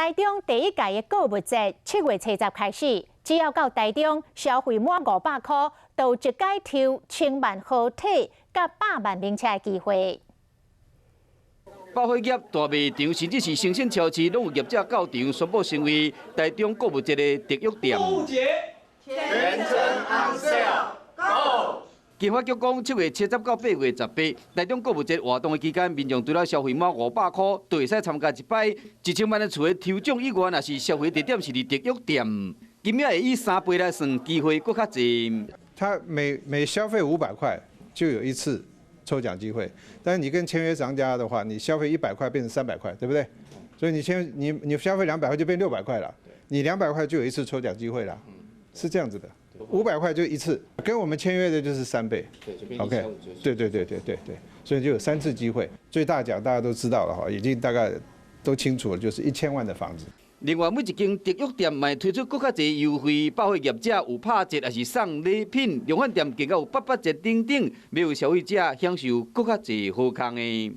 台中第一届的购物节7月初10开始，只要到台中消费满500块，就有一届抽1000万豪体甲100万名车的机会。百货业大卖场甚至是生鲜超市，拢有业者到场宣布成为台中购物节的特约店。购物节全程 on sale go！ 经发局讲，7月70到8月18，台中购物节活动的期间，民众除了消费满500块，就会使参加一摆1000万的厝的抽奖以外，也是消费地点是伫特约店，金额会以3倍来算，机会更较侪。他每消费500块就有一次抽奖机会，但是你跟签约商家的话，你消费100块变成300块，对不对？所以你消费200块就变600块了，你200块就有一次抽奖机会了，是这样子的。500块就一次，跟我们签约的就是3倍。OK， 对，所以就有3次机会。最大奖大家都知道了哈，已经大概都清楚了，就是1000万的房子。另外，每一间特约店嘛推出更较侪优惠，百货业者有拍折，也是送礼品，量贩店更加有800折等等，要有消费者享受更较侪好康的。